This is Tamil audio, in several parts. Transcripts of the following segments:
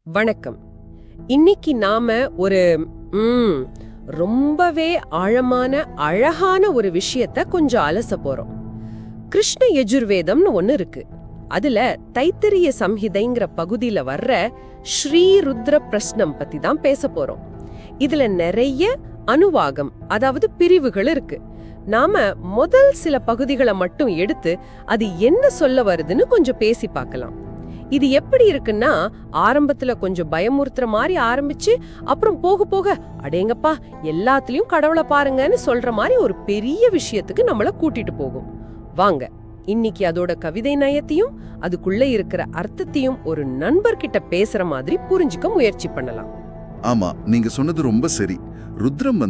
வணக்கம். இன்னைக்கு நாம ஒரு ரொம்பவே ஆழமான அழகான ஒரு விஷயத்த கொஞ்சம் அலச போறோம். கிருஷ்ண யஜுர்வேதம்னு ஒன்னு இருக்கு. அதுல தைத்திரிய சம்ஹிதைங்கிற பகுதியில வர்ற ஸ்ரீ ருத்ர பிரஸ்னம் பத்தி தான் பேச போறோம். இதுல நிறைய அனுவாகம், அதாவது பிரிவுகள் இருக்கு. நாம முதல் சில பகுதிகளை மட்டும் எடுத்து அது என்ன சொல்ல வருதுன்னு கொஞ்சம் பேசி பார்க்கலாம். இது எப்படி இருக்குன்னா, ஆரம்பத்துல கொஞ்சம் பயமுறுத்துற மாதிரி ஆரம்பிச்சு அப்புறம் போக போக அடேங்கப்பா எல்லாத்துலயும் கடவுளை பாருங்கன்னு சொல்ற மாதிரி ஒரு பெரிய விஷயத்துக்கு நம்மள கூட்டிட்டு போகும். வாங்க இன்னைக்கு அதோட கவிதை நயத்தையும் அதுக்குள்ள இருக்கிற அர்த்தத்தையும் ஒரு நண்பர்கிட்ட பேசுற மாதிரி புரிஞ்சுக்க முயற்சி பண்ணலாம். ஆமா, நீங்க சொன்னது ரொம்ப சரி. ருத்ரம்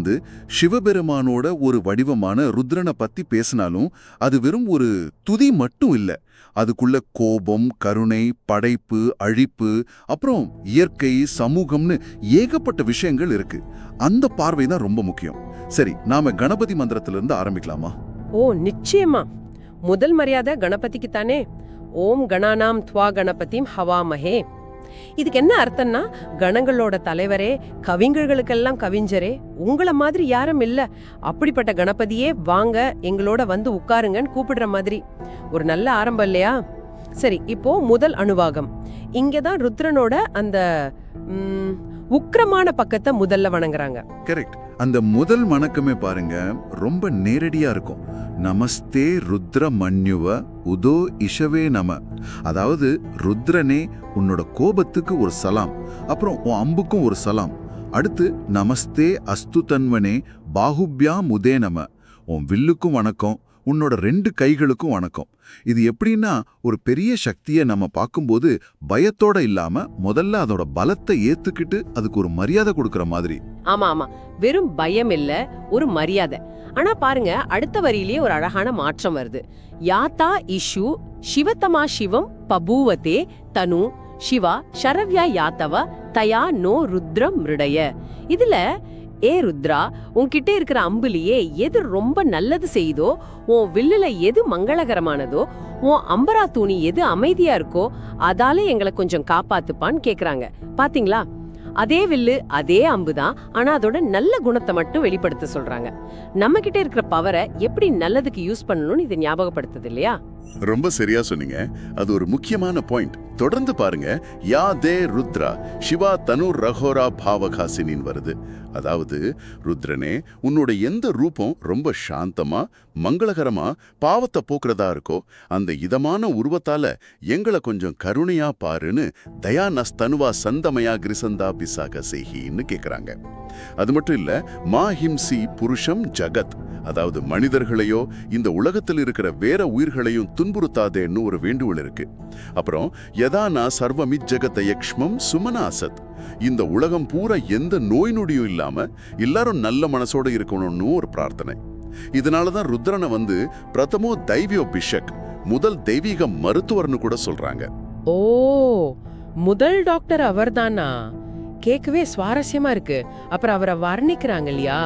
சிவபெருமானோட ஒரு வடிவமான ருத்ரனை பத்தி பேசினாலும் அது வெறும் ஒரு துதி மட்டும் இல்ல. அதுக்குள்ள கோபம், கருணை, படைப்பு, அழிப்பு, அப்புறம் இயற்கை, சமூகம்னு ஏகப்பட்ட விஷயங்கள் இருக்கு. அந்த பார்வை தான் ரொம்ப முக்கியம். சரி, நாம கணபதி மந்திரத்திலிருந்து ஆரம்பிக்கலாமா? ஓ நிச்சயமா. முதல் மரியாதை கணபதிக்கு தானே. ஓம் கணானாம் த்வா கணபதிம் ஹவாமஹே. இதுக்கு என்ன அர்த்தம்னா, கணங்களோட தலைவரே, கவிஞர்களுக்கெல்லாம் கவிஞரே, உங்கள மாதிரி யாரும் இல்ல, அப்படிப்பட்ட கணபதியே வாங்க எங்களோட வந்து உட்காருங்கன்னு கூப்பிடுற மாதிரி. ஒரு நல்ல ஆரம்பம் இல்லையா? சரி, இப்போ முதல் அனுவாகம். இங்கதான் ருத்ரனோட அந்த உக்கிரமான பக்கத்தை முதல்ல வணங்குறாங்க. கரெக்ட். அந்த முதல் வணக்கமே பாருங்க, ரொம்ப நேரடியா இருக்கும். நமஸ்தே ருத்ர மன்யுவ உதோ இஷவே நம. அதாவது ருத்ரனே, உன்னோட கோபத்துக்கு ஒரு சலாம், அப்புறம் உன் அம்புக்கும் ஒரு சலாம். அடுத்து நமஸ்தே அஸ்து தன்வனே பாகுப்யாம் உதே நம. உன் வில்லுக்கும் வணக்கம், உன்னோட 2 கைகளுக்கும் வணக்கம். இது எப்படின்னா, ஒரு பெரிய சக்தியை நம்ம பார்க்கும்போது பயத்தோட இல்லாம முதல்ல அதோட பலத்தை ஏத்துக்கிட்டு அதுக்கு ஒரு மரியாதை கொடுக்கற மாதிரி. ஆமா ஆமா, வெறும் பயம் இல்ல, ஒரு மரியாதை. ஆனா பாருங்க, அடுத்த வரியிலேயே ஒரு அழகான மாற்றம் வருது. யாத்தா இஷு சிவத்தமா சிவம் பபூவதே தனு சிவா ஷரவ்யா யாத்தவ தயா நோ ருத்ரம் மிருடைய. இதுல ஏ ருத்ரா, உன்கிட்ட இருக்கிற அம்புலியே எது ரொம்ப நல்லது செய்தோ, உன் வில்லுல எது மங்களகரமானதோ, உன் அம்பரா தூணி எது அமைதியா இருக்கோ அதால எங்களை கொஞ்சம் காப்பாத்துப்பான்னு கேக்குறாங்க. பாத்தீங்களா? அதே வில்லு அதே அம்புதான், ஆனா அதோட நல்ல குணத்தை மட்டும் வெளிப்படுத்த சொல்றாங்க. நம்ம கிட்ட இருக்கிற பவரை எப்படி நல்லதுக்கு யூஸ் பண்ணணும்னு இது ஞாபகப்படுத்துது இல்லையா? ரொம்ப சரியா சொன்னீங்க. அது ஒரு முக்கியமான பாயிண்ட். தொடர்ந்து பாருங்க, யா தே ருத்ரா சிவா தனு ரகோரா பாவகாசினின் வருது. அதாவது ருத்ரனே, உன்னோட எந்த ரூபம் ரொம்ப சாந்தமா மங்களகரமா பாவத்தை போக்குறதா இருக்கோ, அந்த இதமான உருவத்தால எங்களை கொஞ்சம் கருணையா பாருன்னு தயா நஸ்தனுவா சந்தமயா கிரிசந்தா பிசாக செய்கின்னு கேக்குறாங்க. அது மட்டும் இல்ல, மா ஹிம்சி புருஷம் ஜகத், அதாவது மனிதர்களையோ இந்த உலகத்தில் இருக்கிற வேற உயிர்களையும் துன்புறுத்தாதேன்னு ஒரு வேண்டுகோள் இருக்கு. அப்புறம் யதானா சர்வமித் ஜகத யக்ஷ்மம் சுமனாசத், இந்த உலகம் பூரா எந்த நோய் நொடியும் இல்லாம எல்லாரும் நல்ல மனசோட இருக்கணும்னு ஒரு பிரார்த்தனை. இதனாலதான் ருத்ரனை பிரதமோ தைவியோ பிஷக், முதல் தெய்வீக மருத்துவர்னு கூட சொல்றாங்க. ஓ, முதல் டாக்டர் அவர்தானா? கேட்கவே சுவாரஸ்யமா இருக்கு. அப்புறம் அவரை வர்ணிக்கிறாங்க இல்லையா?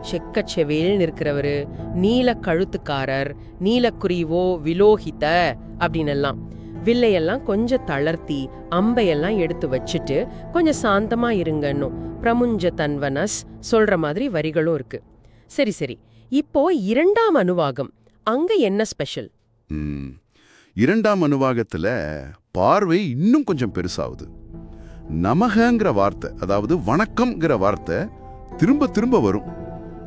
செக்கச்செவேல்னு இருக்கிறவரு, நீல கழுத்துக்காரர், நீலக்குரிவோ விலோகித அப்படின்னு எல்லாம். வில்லையெல்லாம் கொஞ்சம் தளர்த்தி அம்பையெல்லாம் எடுத்து வச்சுட்டு கொஞ்சம் சாந்தமா இருங்கன்னு பிரமுஞ்ச தன்வனஸ் சொல்ற மாதிரி வரிகளும் இருக்கு. சரி சரி, இப்போ இரண்டாம் அனுவாகம், அங்க என்ன ஸ்பெஷல்? இரண்டாம் அனுவாகத்துல பார்வை இன்னும் கொஞ்சம் பெருசாகுது. நமகங்கிற வார்த்தை, அதாவது வணக்கம்ங்கிற வார்த்தை திரும்ப திரும்ப வரும்.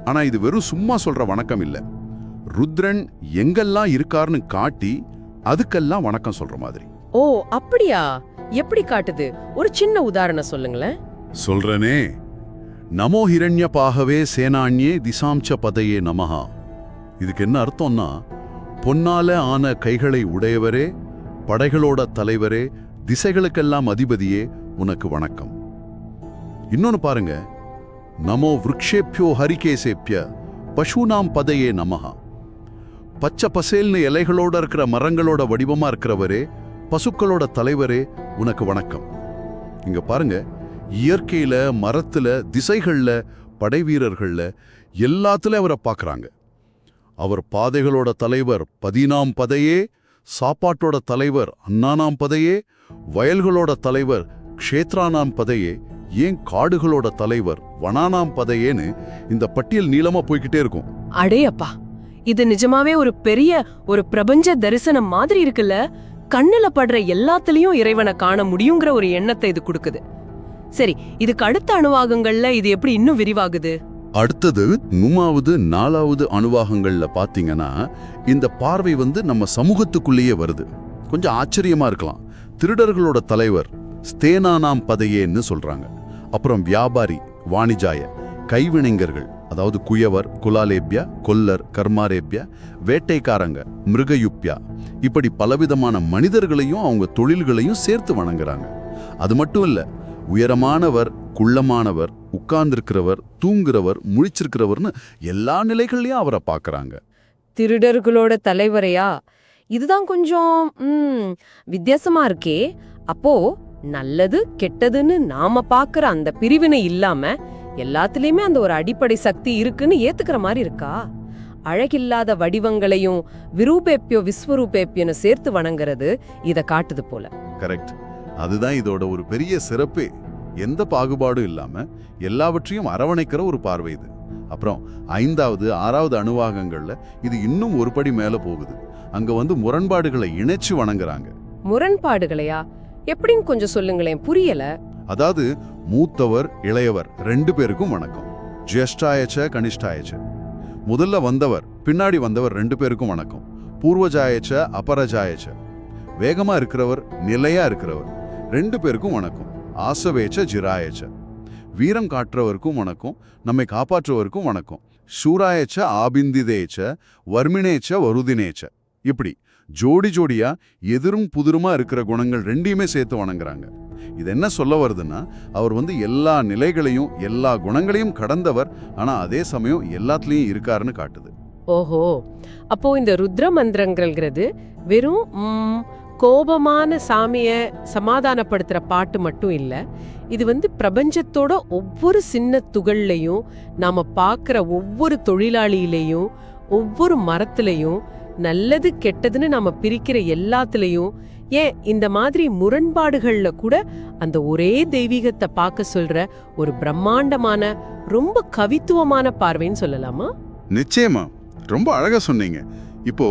ஆனா இது வெறும் சும்மா சொல்ற வணக்கம் இல்ல. ருத்ரன் எங்கெல்லாம் இருக்காருன்னு காட்டி அதுக்கெல்லாம் வணக்கம் சொல்ற மாதிரி. ஓ அப்படியா? எப்படி காட்டுது? ஒரு சின்ன உதாரணம் சொல்லுங்களேன். சொல்றனே, நமோ ஹிரண்ய பாகவே சேனான்யே திசாம்ச பதையே நமஹா. இதுக்கு என்ன அர்த்தம்னா, பொன்னால ஆன கைகளை உடையவரே, படைகளோட தலைவரே, திசைகளுக்கெல்லாம் அதிபதியே, உனக்கு வணக்கம். இன்னொன்னு பாருங்க, நமோ விருக்ஷேப்யோ ஹரிகேசேப்ய பசூனாம் பதையே நமஹா. பச்சை பசேல்னு இலைகளோட இருக்கிற மரங்களோட வடிவமா இருக்கிறவரே, பசுக்களோட தலைவரே, உனக்கு வணக்கம். இங்க பாருங்க, இயற்கையில, மரத்துல, திசைகள்ல, படை வீரர்கள்ல எல்லாத்துல அவரை பார்க்கறாங்க. அவர் பாதைகளோட தலைவர் பதினாம் பதையே, சாப்பாட்டோட தலைவர் அண்ணானாம் பதையே, வயல்களோட தலைவர் க்ஷேத்ரானாம் பதையே, ஏன் காடுகளோட தலைவர், வனானாம் பதையேன்னு இந்த பட்டியல் நீளமா போய்கிட்டே இருக்கும். அடே அப்பா, இது நிஜமாவே ஒரு பெரிய ஒரு பிரபஞ்ச தரிசனம் மாதிரி இருக்குல்ல. கண்ணுல படுற எல்லாத்துலயும் இறைவனை காண முடியுங்கிற ஒரு எண்ணத்தை இது கொடுக்குது. சரி, இதுக்கு அடுத்த அணுவாகங்கள்ல இது எப்படி இன்னும் விரிவாகுது? அடுத்தது 3வது 4வது அணுவாகங்கள்ல பாத்தீங்கன்னா இந்த பார்வை நம்ம சமூகத்துக்குள்ளேயே வருது. கொஞ்சம் ஆச்சரியமா இருக்கலாம். திருடர்களோட தலைவர் ஸ்தேனானாம் பதையேன்னு சொல்றாங்க. அப்புறம் வியாபாரி, வாணிஜாய, கைவினைஞர்கள், அதாவது குயவர், குலாலேப்யா, கொல்லர், கர்மாரேப்யா, வேட்டைக்காரங்க, மிருகயுப்யா, இப்படி பலவிதமான மனிதர்களையும் அவங்க தொழில்களையும் சேர்த்து வணங்குறாங்க. அது மட்டும் இல்ல, உயரமானவர், குள்ளமானவர், உட்கார்ந்திருக்கிறவர், தூங்குறவர், முழிச்சிருக்கிறவர்னு எல்லா நிலைகள்லயும் அவரை பார்க்கறாங்க. திருடர்களோட தலைவரையா? இதுதான் கொஞ்சம் வித்தியாசமா இருக்கே. அப்போ நல்லது கெட்டதுன்னு நாம பாக்குற அந்த பிரிவினை இல்லாம எல்லாத்துலயுமே அந்த ஒரு அடிப்படை சக்தி இருக்குன்னு ஏத்துக்கிற மாதிரி இருக்கா? அழகில்லாத வடிவங்களையும் விரூபேப்பியோ விஸ்வரூபேப்பியன்னு சேர்த்து வணங்குறது இத காட்டுது போல. கரெக்ட். அதுதான் இதோட ஒரு பெரிய சிறப்பே. எந்த பாகுபாடும் இல்லாம எல்லாவற்றையும் அரவணைக்கிற ஒரு பார்வை இது. அப்புறம் 5வது 6வது அணுவாகங்கள்ல இது இன்னும் ஒரு படி மேல போகுது. அங்க முரண்பாடுகளை இணைச்சு வணங்குறாங்க. முரண்பாடுகளையா? எப்படின்னு கொஞ்சம் சொல்லுங்களேன், புரியல. அதாவது மூத்தவர், இளையவர் 2 பேருக்கும் வணக்கம். ஜேஷ்டாயச்ச கனிஷ்டாயச்ச. முதல்ல வந்தவர், பின்னாடி வந்தவர் 2 பேருக்கும் வணக்கம். பூர்வஜாயச்ச அபரஜாயச்ச. வேகமா இருக்கிறவர், நிலையா இருக்கிறவர் 2 பேருக்கும் வணக்கம். ஆசவேச்ச ஜிராயச்ச. வீரம் காட்டுறவருக்கும் வணக்கம், நம்மை காப்பாற்றுவருக்கும் வணக்கம். சூராயச்ச ஆபிந்திதேச்ச வர்மினேச்ச வருதினேச்ச. இப்படி ஜோடி ஜோடியா எதிரும் புதிருமா இருக்கிற குணங்கள் 2யுமே சேர்த்து வணங்குறாங்க. இது என்ன சொல்ல வருதுன்னா, அவர் எல்லா நிலைகளையும் எல்லா குணங்களையும் கடந்தவர், ஆனா அதே சமயம் எல்லாத்துலயும் இருக்காருன்னு காட்டுது. ஓஹோ, அப்போ இந்த ருத்ர மந்திரங்கள்ங்கிறது வெறும் கோபமான சாமிய சமாதானப்படுத்துற பாட்டு மட்டும் இல்ல. இது பிரபஞ்சத்தோட ஒவ்வொரு சின்ன துகள்லையும், நாம பார்க்கிற ஒவ்வொரு தொழிலாளியிலையும், ஒவ்வொரு மரத்திலையும், நல்லது கெட்டதுன்னு நாம பிரிக்கிற எல்லாத்துலயும், ஏன் இந்த மாதிரி முரண்பாடுகள்ல கூட அந்த ஒரே தெய்வீகத்தை பார்க்க சொல்ற ஒரு பிரம்மாண்டமான, ரொம்ப கவித்துவமான பார்வைன்னு சொல்லலாமா? நிச்சயமா, ரொம்ப அழகா சொன்னீங்க. இப்போ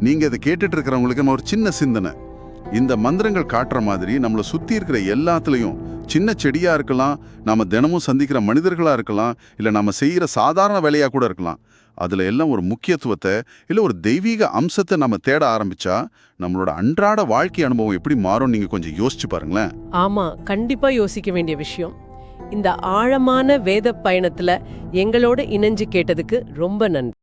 நீங்க இதை கேட்டுட்டு இருக்கிறவங்களுக்கு ஒரு சின்ன சிந்தனை. இந்த மந்திரங்கள் காட்டுற மாதிரி நம்மளை சுத்தி இருக்கிற எல்லாத்துலயும், சின்ன செடியா இருக்கலாம், நாம தினமும் சந்திக்கிற மனிதர்களா இருக்கலாம், இல்ல நாம செய்யற சாதாரண வேலையா கூட இருக்கலாம், அதுல எல்லாம் ஒரு முக்கியத்துவத்தை இல்ல ஒரு தெய்வீக அம்சத்தை நம்ம தேட ஆரம்பிச்சா நம்மளோட அன்றாட வாழ்க்கை அனுபவம் எப்படி மாறும் நீங்க கொஞ்சம் யோசிச்சு பாருங்களேன். ஆமா, கண்டிப்பா யோசிக்க வேண்டிய விஷயம். இந்த ஆழமான வேத பயணத்துல எங்களோட இணைஞ்சு கேட்டதுக்கு ரொம்ப நன்றி.